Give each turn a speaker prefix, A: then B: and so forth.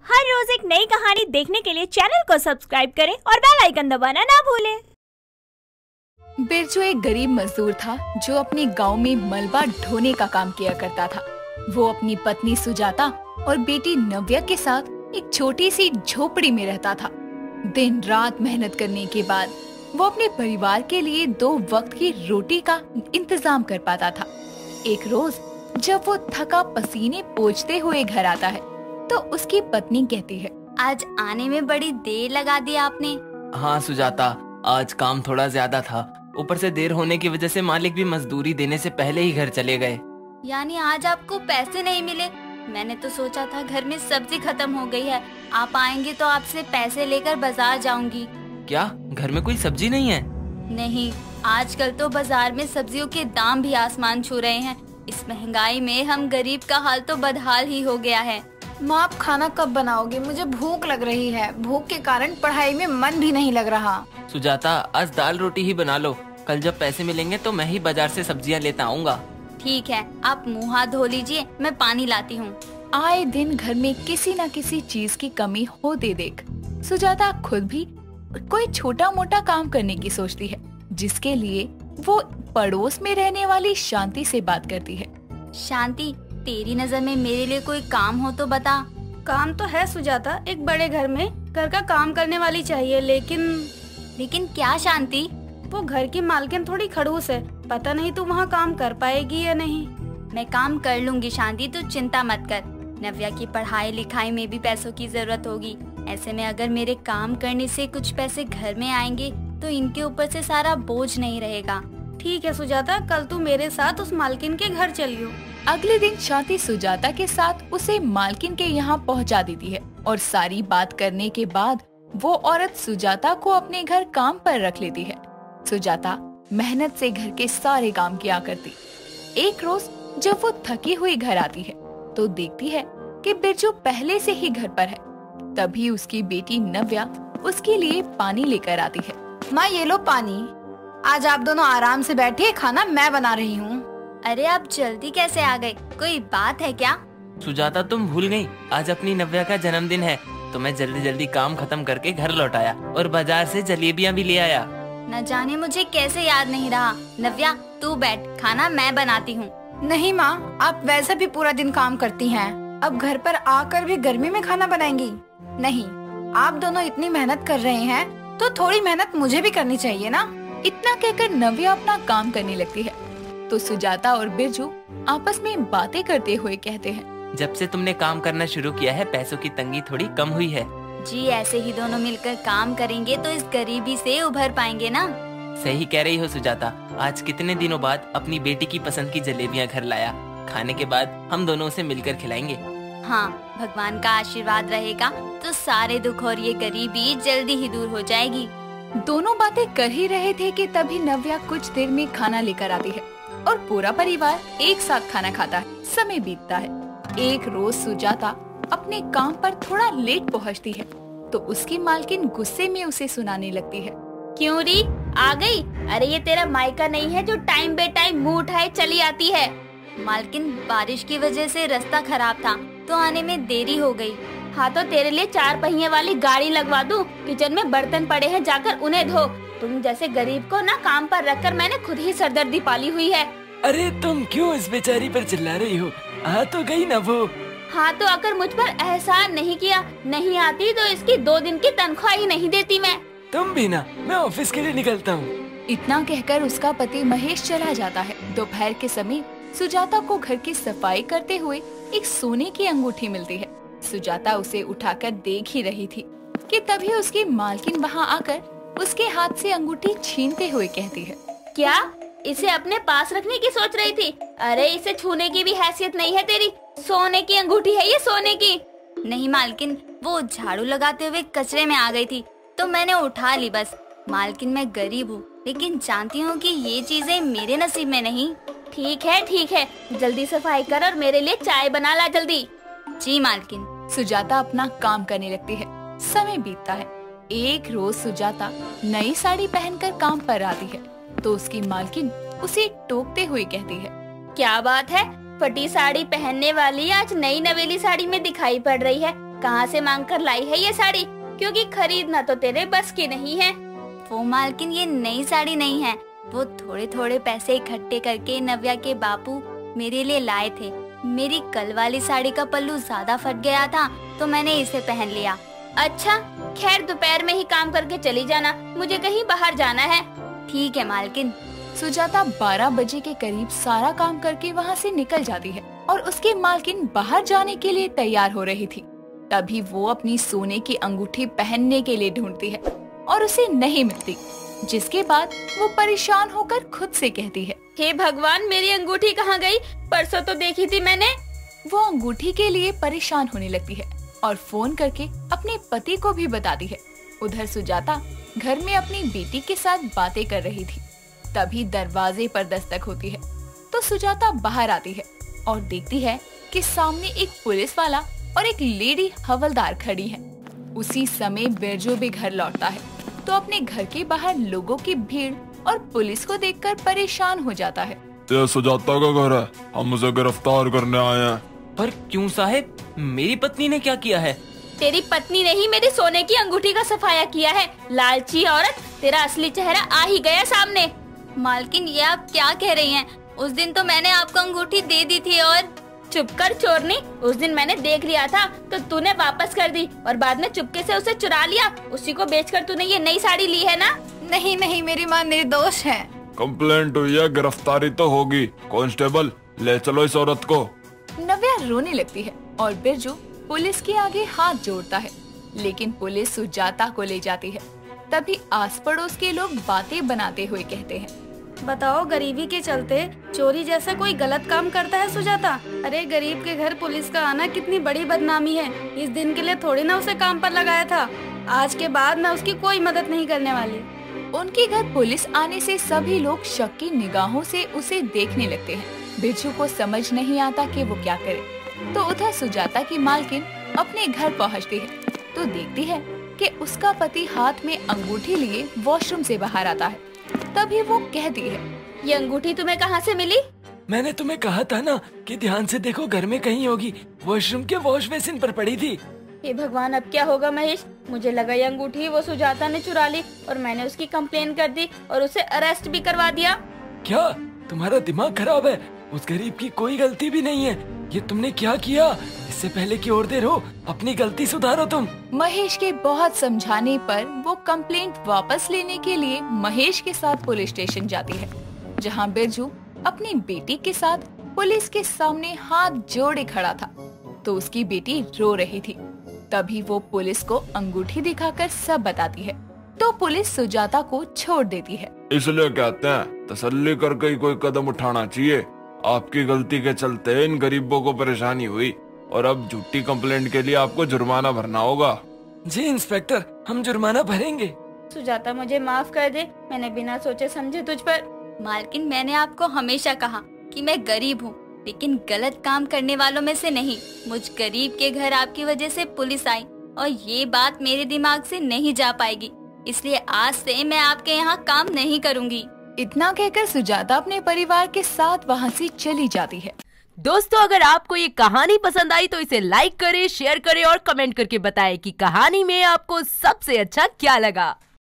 A: हर रोज एक नई कहानी देखने के लिए चैनल को सब्सक्राइब करें और बेल आइकन दबाना ना भूलें।
B: बिरजू एक गरीब मजदूर था जो अपने गांव में मलबा ढोने का काम किया करता था। वो अपनी पत्नी सुजाता और बेटी नव्या के साथ एक छोटी सी झोपड़ी में रहता था। दिन रात मेहनत करने के बाद वो अपने परिवार के लिए 2 वक्त की रोटी का इंतजाम कर पाता था। एक रोज जब वो थका पसीने पोंछते हुए घर आता है तो उसकी पत्नी कहती है,
C: आज आने में बड़ी देर लगा दी आपने।
D: हाँ सुजाता, आज काम थोड़ा ज्यादा था। ऊपर से देर होने की वजह से मालिक भी मजदूरी देने से पहले ही घर चले गए।
C: यानी आज आपको पैसे नहीं मिले? मैंने तो सोचा था घर में सब्जी खत्म हो गई है, आप आएंगे तो आपसे पैसे लेकर बाजार जाऊंगी।
D: क्या घर में कोई सब्जी नहीं है?
C: नहीं, आजकल तो बाजार में सब्जियों के दाम भी आसमान छू रहे हैं। इस महंगाई में हम गरीब का हाल तो बदहाल ही हो गया है।
E: माँ, आप खाना कब बनाओगे? मुझे भूख लग रही है। भूख के कारण पढ़ाई में मन भी नहीं लग रहा।
D: सुजाता, आज दाल रोटी ही बना लो। कल जब पैसे मिलेंगे तो मैं ही बाजार से सब्जियां लेता आऊँगा।
C: ठीक है, आप मुँह हाथ धो लीजिए, मैं पानी लाती हूँ।
B: आए दिन घर में किसी न किसी चीज की कमी होते देख सुजाता खुद भी कोई छोटा मोटा काम करने की सोचती है, जिसके लिए वो पड़ोस में रहने वाली शांति से बात करती है।
C: शांति, तेरी नजर में मेरे लिए कोई काम हो तो बता।
E: काम तो है सुजाता, एक बड़े घर में घर का काम करने वाली चाहिए, लेकिन
C: क्या शांति?
E: वो घर की मालकिन थोड़ी खड़ूस है। पता नहीं तू वहाँ काम कर पाएगी या नहीं।
C: मैं काम कर लूंगी शांति, तू चिंता मत कर। नव्या की पढ़ाई लिखाई में भी पैसों की जरूरत होगी। ऐसे में अगर मेरे काम करने से कुछ पैसे घर में आएंगे तो इनके ऊपर से सारा बोझ नहीं रहेगा।
E: ठीक है सुजाता, कल तू मेरे साथ उस मालकिन के घर चलियो।
B: अगले दिन शांति सुजाता के साथ उसे मालकिन के यहाँ पहुँचा देती है और सारी बात करने के बाद वो औरत सुजाता को अपने घर काम पर रख लेती है। सुजाता मेहनत से घर के सारे काम किया करती। एक रोज जब वो थकी हुई घर आती है तो देखती है कि बिरजू पहले से ही घर पर है। तभी उसकी बेटी नव्या उसके लिए पानी लेकर आती है।
E: माँ, ये लो पानी। आज आप दोनों आराम से बैठिए, खाना मैं बना रही हूँ।
C: अरे आप जल्दी कैसे आ गए? कोई बात है क्या?
D: सुजाता, तुम भूल गई, आज अपनी नव्या का जन्मदिन है तो मैं जल्दी जल्दी काम खत्म करके घर लौट आया और बाजार से जलेबियाँ भी ले आया।
C: न जाने मुझे कैसे याद नहीं रहा। नव्या तू बैठ, खाना मैं बनाती हूँ।
E: नहीं माँ, आप वैसे भी पूरा दिन काम करती हैं। अब घर पर आकर भी गर्मी में खाना बनाएंगी? नहीं, आप दोनों इतनी मेहनत कर रहे हैं तो थोड़ी मेहनत मुझे भी करनी चाहिए ना।
B: इतना कहकर नव्या अपना काम करने लगती है तो सुजाता और बिरजू आपस में बातें करते हुए कहते हैं,
D: जब से तुमने काम करना शुरू किया है पैसों की तंगी थोड़ी कम हुई है।
C: जी, ऐसे ही दोनों मिलकर काम करेंगे तो इस गरीबी से उभर पाएंगे ना।
D: सही कह रही हो सुजाता। आज कितने दिनों बाद अपनी बेटी की पसंद की जलेबियाँ घर लाया। खाने के बाद हम दोनों उसे मिलकर खिलाएंगे।
C: हाँ, भगवान का आशीर्वाद रहेगा तो सारे दुख और ये गरीबी जल्दी ही दूर हो जाएगी।
B: दोनों बातें कर ही रहे थे कि तभी नव्या कुछ देर में खाना लेकर आती है और पूरा परिवार एक साथ खाना खाता है। समय बीतता है। एक रोज सुजाता अपने काम पर थोड़ा लेट पहुंचती है तो उसकी मालकिन गुस्से में उसे सुनाने लगती है,
C: क्यों री आ गई? अरे ये तेरा मायका नहीं है जो टाइम बे टाइम मुंह उठाए चली आती है। मालकिन, बारिश की वजह से रास्ता खराब था तो आने में देरी हो गई। हाँ तो तेरे लिए 4 पहिए वाली गाड़ी लगवा दूं? किचन में बर्तन पड़े हैं, जाकर उन्हें धो। तुम जैसे गरीब को ना काम पर रखकर मैंने खुद ही सरदर्दी पाली हुई है।
D: अरे तुम क्यों इस बेचारी पर चिल्ला रही हो? आ तो गई ना वो।
C: हाँ तो अगर मुझ पर एहसान नहीं किया, नहीं आती तो इसकी 2 दिन की तनख्वाह ही नहीं देती मैं।
D: तुम भी ना, मैं ऑफिस के लिए निकलता हूँ।
B: इतना कहकर उसका पति महेश चला जाता है। दोपहर के समय सुजाता को घर की सफाई करते हुए एक सोने की अंगूठी मिलती है। सुजाता उसे उठाकर देख ही रही थी कि तभी उसकी मालकिन वहाँ आकर उसके हाथ से अंगूठी छीनते हुए कहती है,
C: क्या इसे अपने पास रखने की सोच रही थी? अरे इसे छूने की भी हैसियत नहीं है तेरी। सोने की अंगूठी है ये, सोने की। नहीं मालकिन, वो झाड़ू लगाते हुए कचरे में आ गई थी तो मैंने उठा ली बस। मालकिन, मैं गरीब हूँ लेकिन जानती हूँ कि ये चीजें मेरे नसीब में नहीं। ठीक है, जल्दी सफाई कर और मेरे लिए चाय बना ला जल्दी। जी मालकिन।
B: सुजाता अपना काम करने लगती है। समय बीतता है। एक रोज सुजाता नई साड़ी पहनकर काम पर आती है तो उसकी मालकिन उसे टोकते हुए कहती है,
C: क्या बात है, फटी साड़ी पहनने वाली आज नई नवेली साड़ी में दिखाई पड़ रही है। कहाँ से मांग कर लाई है ये साड़ी, क्योंकि खरीदना तो तेरे बस की नहीं है।
F: वो मालकिन ये नई साड़ी नहीं है, वो थोड़े थोड़े पैसे इकट्ठे करके नव्या के बापू मेरे लिए लाए थे। मेरी कल वाली साड़ी का पल्लू ज्यादा फट गया था तो मैंने इसे पहन लिया।
C: अच्छा, खैर दोपहर में ही काम करके चली जाना, मुझे कहीं बाहर जाना है।
F: ठीक है मालकिन।
B: सुजाता 12 बजे के करीब सारा काम करके वहाँ से निकल जाती है और उसकी मालकिन बाहर जाने के लिए तैयार हो रही थी। तभी वो अपनी सोने की अंगूठी पहनने के लिए ढूंढती है और उसे नहीं मिलती, जिसके बाद वो परेशान होकर खुद से कहती है,
C: हे भगवान, मेरी अंगूठी कहाँ गई? परसों तो देखी थी मैंने।
B: वो अंगूठी के लिए परेशान होने लगती है और फोन करके अपने पति को भी बताती है। उधर सुजाता घर में अपनी बेटी के साथ बातें कर रही थी। तभी दरवाजे पर दस्तक होती है तो सुजाता बाहर आती है और देखती है कि सामने एक पुलिस वाला और एक लेडी हवलदार खड़ी है। उसी समय बिरजू भी घर लौटता है तो अपने घर के बाहर लोगों की भीड़ और पुलिस को देखकर परेशान हो जाता है।
G: ये सुजाता का घर है, हम उसे गिरफ्तार करने आए हैं।
D: पर क्यों साहब, मेरी पत्नी ने क्या किया है?
C: तेरी पत्नी ने ही मेरी सोने की अंगूठी का सफाया किया है। लालची औरत, तेरा असली चेहरा आ ही गया सामने।
F: मालकिन ये आप क्या कह रही हैं? उस दिन तो मैंने आपको अंगूठी दे दी थी। और
C: चुप कर चोरनी, उस दिन मैंने देख लिया था तो तूने वापस कर दी और बाद में चुपके से उसे चुरा लिया। उसी को बेचकर तूने ये नई साड़ी ली है ना?
E: नहीं नहीं, मेरी माँ निर्दोष है।
G: कंप्लेंट हुई है, गिरफ्तारी तो होगी। कांस्टेबल, ले चलो इस औरत को।
B: नव्या रोने लगती है और बिरजू पुलिस के आगे हाथ जोड़ता है, लेकिन पुलिस सुजाता को ले जाती है। तभी आस पड़ोस के लोग बातें बनाते हुए कहते हैं,
A: बताओ, गरीबी के चलते चोरी जैसा कोई गलत काम करता है सुजाता? अरे गरीब के घर पुलिस का आना कितनी बड़ी बदनामी है। इस दिन के लिए थोड़ी ना उसे काम पर लगाया था। आज के बाद मैं उसकी कोई मदद नहीं करने वाली।
B: उनके घर पुलिस आने से सभी लोग शक की निगाहों से उसे देखने लगते हैं। बिरजू को समझ नहीं आता कि वो क्या करे। तो उधर सुजाता की मालकिन अपने घर पहुंचती है तो देखती है कि उसका पति हाथ में अंगूठी लिए वॉशरूम से बाहर आता है। तभी वो कहती है,
C: ये अंगूठी तुम्हें कहाँ से मिली?
D: मैंने तुम्हें कहा था ना कि ध्यान से देखो, घर में कहीं होगी। वॉशरूम के वॉश बेसिन पर पड़ी थी।
C: हे भगवान, अब क्या होगा महेश? मुझे लगा ये अंगूठी वो सुजाता ने चुरा ली और मैंने उसकी कंप्लेन कर दी और उसे अरेस्ट भी करवा दिया।
D: क्या तुम्हारा दिमाग खराब है? उस गरीब की कोई गलती भी नहीं है। ये तुमने क्या किया? इससे पहले की और देर हो, अपनी गलती सुधारो तुम।
B: महेश के बहुत समझाने पर वो कंप्लेंट वापस लेने के लिए महेश के साथ पुलिस स्टेशन जाती है, जहां बिरजू अपनी बेटी के साथ पुलिस के सामने हाथ जोड़े खड़ा था तो उसकी बेटी रो रही थी। तभी वो पुलिस को अंगूठी दिखाकर सब बताती है तो पुलिस सुजाता को छोड़ देती है।
G: इसलिए कहते हैं, तसल्ली करके ही कोई कदम उठाना चाहिए। आपकी गलती के चलते इन गरीबों को परेशानी हुई और अब झूठी कंप्लेंट के लिए आपको जुर्माना भरना होगा।
D: जी इंस्पेक्टर, हम जुर्माना भरेंगे।
C: सुजाता, मुझे माफ कर दे, मैंने बिना सोचे समझे तुझ पर।
F: मालकिन, मैंने आपको हमेशा कहा कि मैं गरीब हूँ, लेकिन गलत काम करने वालों में से नहीं। मुझ गरीब के घर आपकी वजह से पुलिस आई और ये बात मेरे दिमाग से नहीं जा पाएगी, इसलिए आज से मैं आपके यहाँ काम नहीं करूँगी।
B: इतना कहकर सुजाता अपने परिवार के साथ वहाँ से चली जाती है।
H: दोस्तों, अगर आपको ये कहानी पसंद आई तो इसे लाइक करें, शेयर करें और कमेंट करके बताएं कि कहानी में आपको सबसे अच्छा क्या लगा।